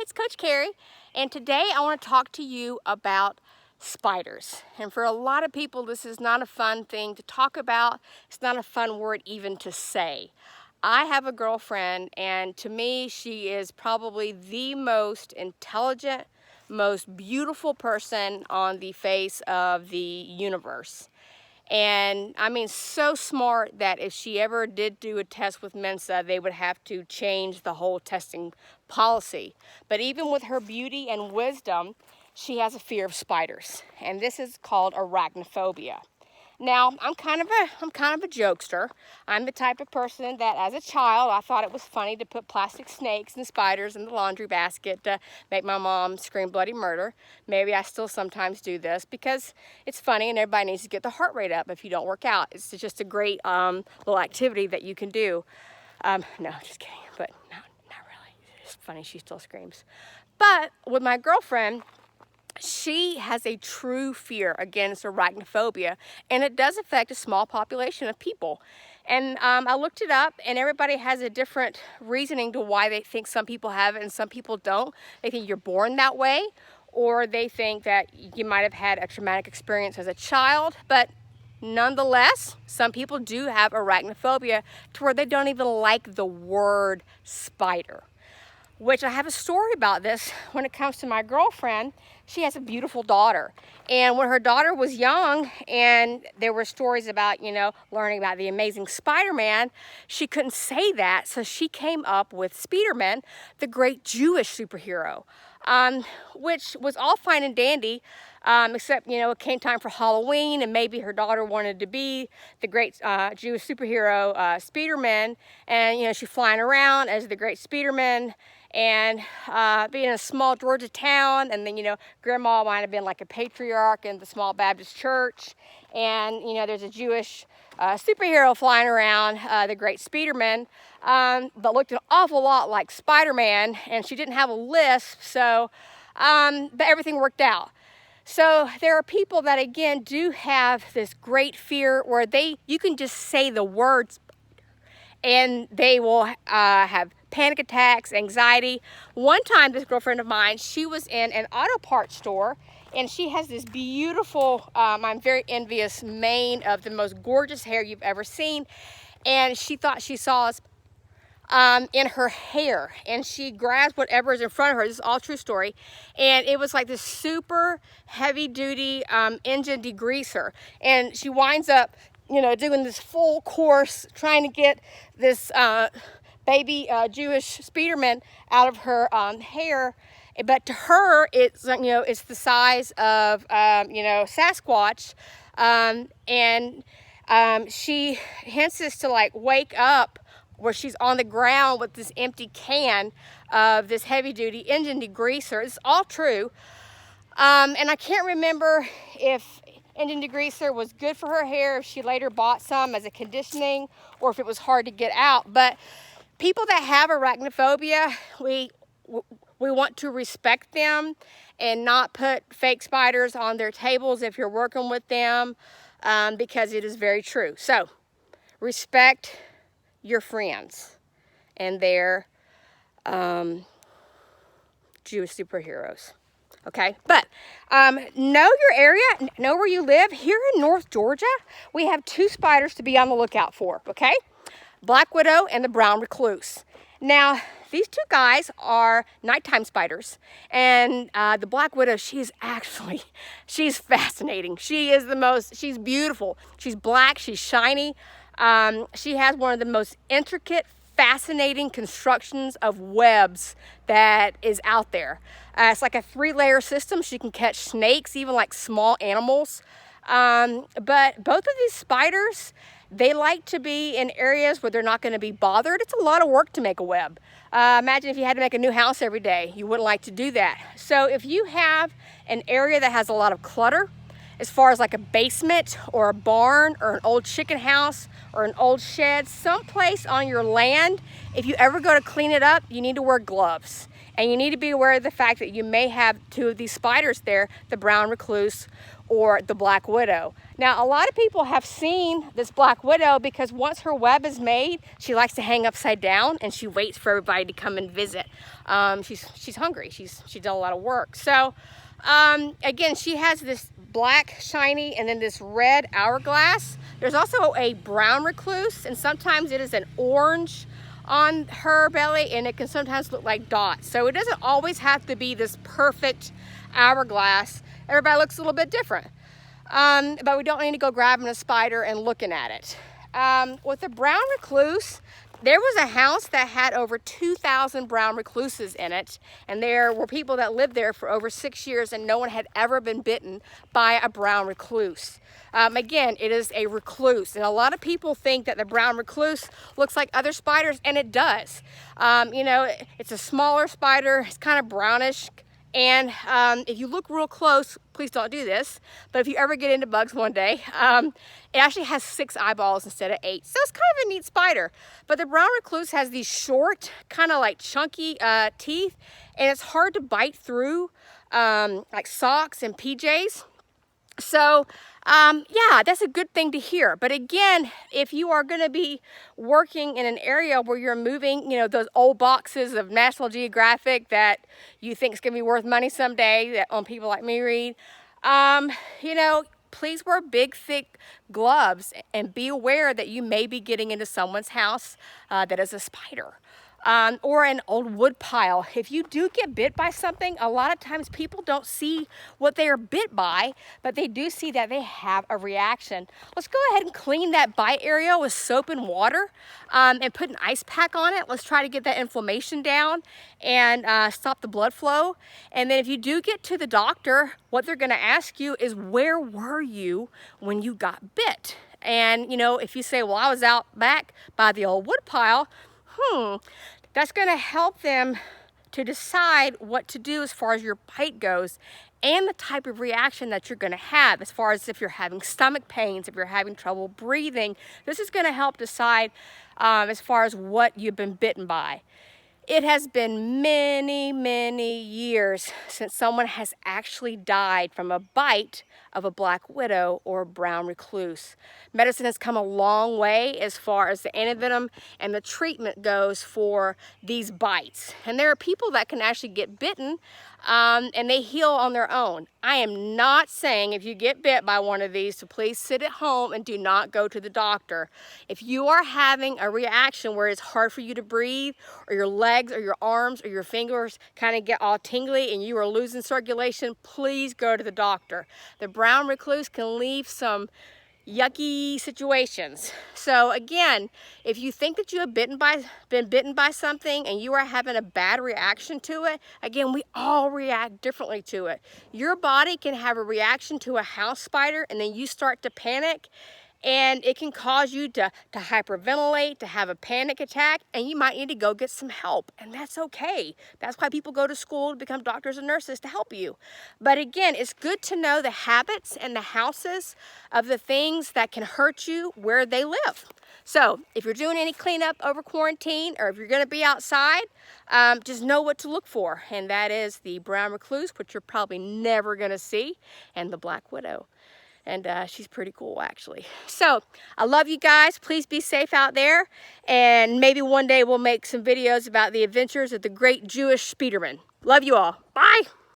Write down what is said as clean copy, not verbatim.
it's Coach Carrie, and today I want to talk to you about spiders. And for a lot of people, this is not a fun thing to talk about. It's not a fun word even to say. I have a girlfriend, and to me, she is probably the most intelligent, most beautiful person on the face of the universe. And I mean, so smart that if she ever did do a test with Mensa, they would have to change the whole testing policy. But even with her beauty and wisdom, she has a fear of spiders, and this is called arachnophobia. Now, I'm kind of a jokester. I'm the type of person that as a child, I thought it was funny to put plastic snakes and spiders in the laundry basket to make my mom scream bloody murder. Maybe I still sometimes do this because it's funny and everybody needs to get the heart rate up if you don't work out. It's just a great little activity that you can do. No, just kidding, but not really. It's funny, she still screams. But with my girlfriend, she has a true fear against arachnophobia, and it does affect a small population of people. And I looked it up, and everybody has a different reasoning to why they think some people have it and some people don't. They think you're born that way, or they think that you might have had a traumatic experience as a child. But nonetheless, some people do have arachnophobia to where they don't even like the word spider. Which I have a story about this when it comes to my girlfriend. She has a beautiful daughter. And when her daughter was young and there were stories about, learning about the amazing Spider-Man, she couldn't say that. So she came up with Spider-Man, the great Jewish superhero, which was all fine and dandy, except, it came time for Halloween and maybe her daughter wanted to be the great Jewish superhero, Spider-Man. And, she's flying around as the great Spider-Man. And being in a small Georgia town, and then, grandma might have been like a patriarch in the small Baptist church, and, there's a Jewish superhero flying around, the great Spider-Man, but looked an awful lot like Spider-Man, and she didn't have a lisp, so, but everything worked out. So there are people that, again, do have this great fear where you can just say the words and they will have panic attacks, anxiety. One time, this girlfriend of mine, she was in an auto parts store, and she has this beautiful, I'm very envious, mane of the most gorgeous hair you've ever seen, and she thought she saw us in her hair, and she grabs whatever is in front of her. This is all true story, and it was like this super heavy-duty engine degreaser, and she winds up doing this full course, trying to get this baby Jewish Spiderman out of her hair. But to her, it's it's the size of Sasquatch, and she hints to wake up where she's on the ground with this empty can of this heavy-duty engine degreaser. It's all true, and I can't remember if engine degreaser was good for her hair, if she later bought some as a conditioning, or if it was hard to get out. But people that have arachnophobia, we want to respect them and not put fake spiders on their tables if you're working with them, because it is very true. So respect your friends and their Jewish superheroes. Okay, but know your area, know where you live. Here in North Georgia, we have two spiders to be on the lookout for, okay? Black widow and the brown recluse. Now, these two guys are nighttime spiders, and the black widow, she's fascinating. She's beautiful. She's black, she's shiny. She has one of the most intricate, fascinating constructions of webs that is out there. It's like a 3-layer system. She can catch snakes, even like small animals. But both of these spiders, they like to be in areas where they're not going to be bothered. It's a lot of work to make a web. Imagine if you had to make a new house every day. You wouldn't like to do that. So if you have an area that has a lot of clutter, as far as like a basement or a barn or an old chicken house or an old shed, someplace on your land, if you ever go to clean it up, you need to wear gloves. And you need to be aware of the fact that you may have two of these spiders there, the brown recluse or the black widow. Now, a lot of people have seen this black widow because once her web is made, she likes to hang upside down and she waits for everybody to come and visit. She's hungry. She's done a lot of work. So again, she has this black shiny and then this red hourglass. There's also a brown recluse, and sometimes it is an orange on her belly, and it can sometimes look like dots. So it doesn't always have to be this perfect hourglass. Everybody looks a little bit different. But we don't need to go grabbing a spider and looking at it. With the brown recluse, there was a house that had over 2,000 brown recluses in it, and there were people that lived there for over 6 years, and no one had ever been bitten by a brown recluse. Again, it is a recluse, and a lot of people think that the brown recluse looks like other spiders, and it does. You know, it's a smaller spider, it's kind of brownish, and if you look real close, please don't do this, but if you ever get into bugs one day, it actually has 6 eyeballs instead of 8. So it's kind of a neat spider. But the brown recluse has these short, kind of like chunky teeth, and it's hard to bite through like socks and PJs. So yeah, that's a good thing to hear. But again, if you are going to be working in an area where you're moving, you know, those old boxes of National Geographic that you think is going to be worth money someday that on people like me read, you know, please wear big, thick gloves and be aware that you may be getting into someone's house that is a spider. Or an old wood pile. If you do get bit by something, a lot of times people don't see what they are bit by, but they do see that they have a reaction. Let's go ahead and clean that bite area with soap and water and put an ice pack on it. Let's try to get that inflammation down and stop the blood flow. And then if you do get to the doctor, what they're going to ask you is, where were you when you got bit? And you know, if you say, well, I was out back by the old wood pile, that's going to help them to decide what to do as far as your bite goes and the type of reaction that you're going to have as far as if you're having stomach pains, if you're having trouble breathing. This is going to help decide as far as what you've been bitten by. It has been many, many years since someone has actually died from a bite of a black widow or a brown recluse. Medicine has come a long way as far as the antivenom and the treatment goes for these bites. And there are people that can actually get bitten and they heal on their own. I am not saying if you get bit by one of these to please sit at home and do not go to the doctor. If you are having a reaction where it's hard for you to breathe, or your legs or your arms or your fingers kind of get all tingly and you are losing circulation, please go to the doctor. The brown recluse can leave some yucky situations. So again, if you think that you have been bitten by something and you are having a bad reaction to it, again, we all react differently to it. Your body can have a reaction to a house spider and then you start to panic, and it can cause you to hyperventilate, to have a panic attack, and you might need to go get some help, and that's okay. That's why people go to school to become doctors and nurses, to help you. But again, it's good to know the habits and the houses of the things that can hurt you where they live. So if you're doing any cleanup over quarantine, or if you're going to be outside, just know what to look for, and that is the brown recluse, which you're probably never going to see, and the black widow. And she's pretty cool, actually. So I love you guys. Please be safe out there. And maybe one day we'll make some videos about the adventures of the great Jewish Spiderman. Love you all. Bye.